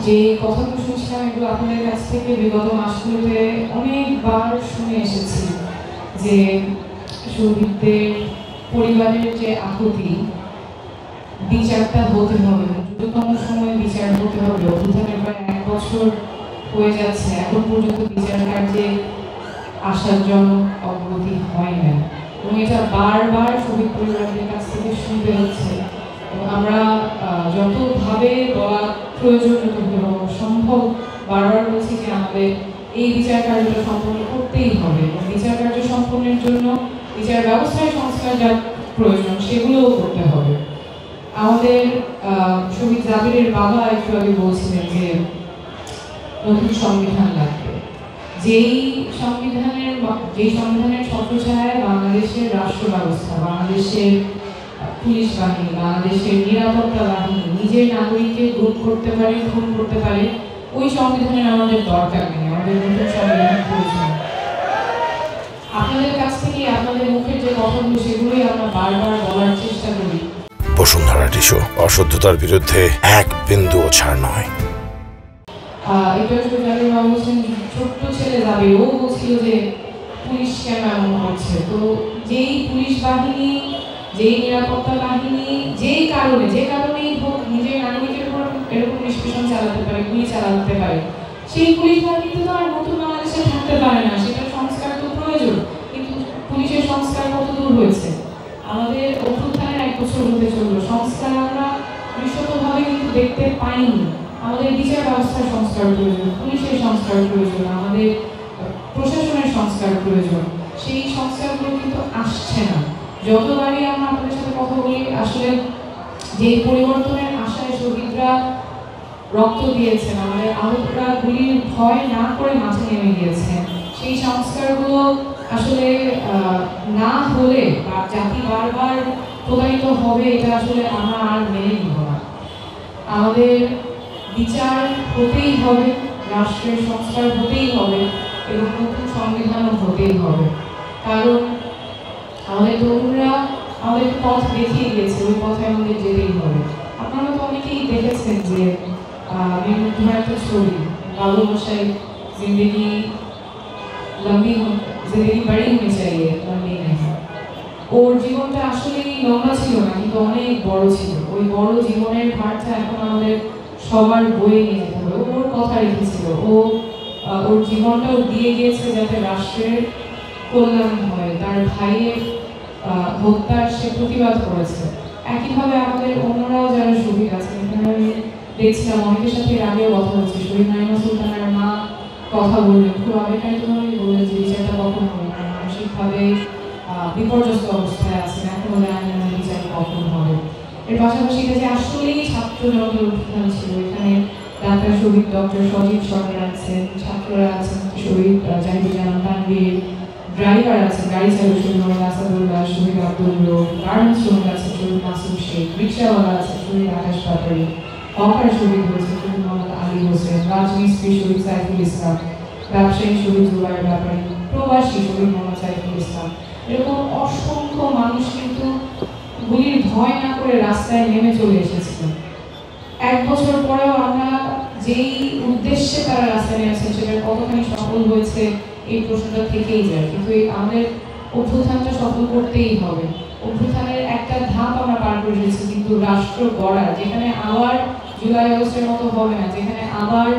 যে কথাগুলো শুনছিলাম এগুলো আপনাদের কাছ থেকে বিগত মাসগুলোতে অনেকবার শুনে এসেছি যে শহীদদের পরিবারের যে আকুতি, বিচারটা হতে হবে, দ্রুততম সময়ে বিচার হতে হবে। অভ্যুত্থানের প্রায় 1 বছর হয়ে যাচ্ছে, এখন পর্যন্ত বিচার কার্যে আশাজনক অগ্রগতি হয় না এবং এটা বারবার শহীদ পরিবারদের কাছ থেকে শুনতে হচ্ছে। এবং আমরা যতভাবে বলা প্রয়োজন, যতভাবে সম্ভব বারবার বলছি যে আমাদের এই বিচার কার্যটা সম্পন্ন করতেই হবে এবং বিচার কার্য সম্পন্নের জন্য বিচার ব্যবস্থায় সংস্কার যা প্রয়োজন সেগুলোও করতে হবে। আমাদের শহীদ জাবিরের বাবা একটু আগে বলছিলেন যে নতুন সংবিধান লাগবে, যেই সংবিধানের ছত্রছায়ায় বাংলাদেশের রাষ্ট্র ব্যবস্থা, বাংলাদেশের পুলিশ বাহিনী, বাংলাদেশের নিরাপত্তা বাহিনী নিজের নাগরিককে গুম করতে পারে, খুন করতে পারে, ওই সংবিধানের আমাদের দরকার নেই। আমাদের নতুন সংবিধান প্রয়োজন। আপনাদের কাছ থেকে আপনাদের মুখের যে কথাগুলো সেগুলোই আমরা বারবার বলার চেষ্টা করি। বসুন্ধরা টিস্যু, অশুদ্ধতার বিরুদ্ধে এক বিন্দুও ছাড় নয়। ছোট্ট ছেলে যাবে, ও বলছিল যে পুলিশ কেন এমন করছে। তো যেই পুলিশ বাহিনী, যেই নিরাপত্তা বাহিনী যে কারণেই হোক নিজের নাগরিকের উপর এরকম নিষ্পেষণ চালাতে পারে, গুলি চালাতে পারে, সেই পুলিশ বাহিনী তো আর নতুন বাংলাদেশে থাকতে পারে না। সেটা সংস্কার তো প্রয়োজন, কিন্তু পুলিশের সংস্কার কত দূর হয়েছে? আমাদের অভ্যুত্থানের 1 বছর হতে চললো, সংস্কার আমরা দৃশ্যতভাবে কিন্তু দেখতে পাইনি। আমাদের বিচার ব্যবস্থার সংস্কার প্রয়োজন, পুলিশের সংস্কার প্রয়োজন, আমাদের প্রশাসনের সংস্কার প্রয়োজন। সেই সংস্কারগুলো কিন্তু আসছে না। যতবারই আমরা আপনাদের সাথে কথা বলি, আসলে যে পরিবর্তনের আশায় শহীদরা রক্ত দিয়েছেন, আমাদের আহতরা গুলির ভয় না করে মাঠে নেমে গিয়েছেন, সেই সংস্কারগুলো আসলে না হলে বা জাতি বারবার প্রতারিত হবে, এটা আসলে আমরা আর মেনে নিব না। আমাদের বিচার হতেই হবে, রাষ্ট্রের সংস্কার হতেই হবে এবং নতুন সংবিধানও হতেই হবে। কারণ আমাদের তরুণরা আমাদের পথ দেখিয়ে গিয়েছে, ওই পথে আমাদের যেতেই হবে। আপনারা তো অনেকেই দেখেছেন যে একটা ছবি, বাবু মশাই জিন্দেগি বাড়ি হতে চাইয়ে লম্বি নেই। ওর জীবনটা আসলেই লম্বা ছিল না, কিন্তু অনেক বড় ছিল। ওই বড় জীবনের ভারটা এখন আমাদের সবার বয়ে নিয়ে যেতে হবে। ওর কথা রেখেছিল, ওর জীবনটাও দিয়ে গিয়েছে যাতে রাষ্ট্রের কল্যাণ হয়। তার ভাইয়ের হত্যার সে প্রতিবাদ করেছে। একইভাবে আমাদের অন্যরাও যারা শহীদ আছেন, এখানে আমি দেখছিলাম অনেকের সাথে আগেও কথা হচ্ছে, শহীদ নাইমা সুলতানের মা কথা বললেন, খুব আবেগপ্রবণভাবে বললেন যে বিচারটা কখন হবে, মানসিকভাবে বিপর্যস্ত অবস্থায় আছেন, এখনো জানেন না বিচার কখন হবে। এর পাশাপাশি এটা যে আসলেই ছাত্র জনতার উত্থান ছিল, এখানে ঢাকা শহীদ ডক্টর সজিব সরকার আছেন, ছাত্ররা আছেন, শহীদ জাহিদুল জামান তানভীর, ড্রাইভার আছেন, গাড়ি চালক শহীদ মোহাম্মদ আসাদুল্লাহ, শহীদ আব্দুল রব, গার্মেন্টস শ্রমিক আছেন শহীদ মাসুম শেখ, রিক্সাওয়ালা আছেন শহীদ আকাশ পাটারি, হকার শহীদ হয়েছে শহীদ মোহাম্মদ আলী হোসেন, রাজমিস্ত্রি শহীদ সাইফুল ইসলাম, ব্যবসায়ী শহীদ জুবাইর ব্যাপারী, প্রবাসী শহীদ মোহাম্মদ সাইফুল ইসলাম। এরকম অসংখ্য মানুষ কিন্তু গুলির ভয় না করে রাস্তায় নেমে চলে এসেছিল। 1 বছর পরেও আমরা যেই উদ্দেশ্যে তারা রাস্তায় নেমেছেন সেটা কতখানি সফল হয়েছে এই প্রশ্নটা থেকেই যায়। কিন্তু আমাদের অভ্যুত্থানটা সফল করতেই হবে। অভ্যুত্থানের একটা ধাপ আমরা পার করে এসেছি, কিন্তু রাষ্ট্র গড়া, যেখানে আবার জুলাই আগস্টের মতো হবে না, যেখানে আবার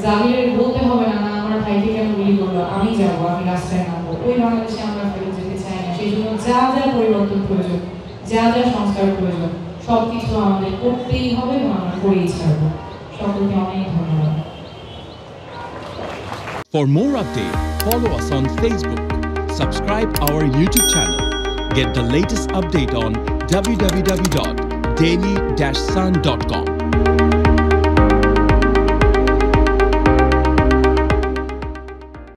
জাবিরের বলতে হবে না, না আমার ভাইকে কেন গুলি করলো, আমি যাবো, আমি রাস্তায় নামবো, ওই বাংলাদেশে আমরা ফেরত যেতে চাই না। সেই জন্য যা যা পরিবর্তন প্রয়োজন, যা যা সংস্কার প্রয়োজন, সবকিছু আমাদের করতেই হবে এবং আমরা করেই ছাড়বো। সকলকে অনেক ধন্যবাদ। For more updates, follow us on Facebook, subscribe our YouTube channel, get the latest update on www.daily-sun.com.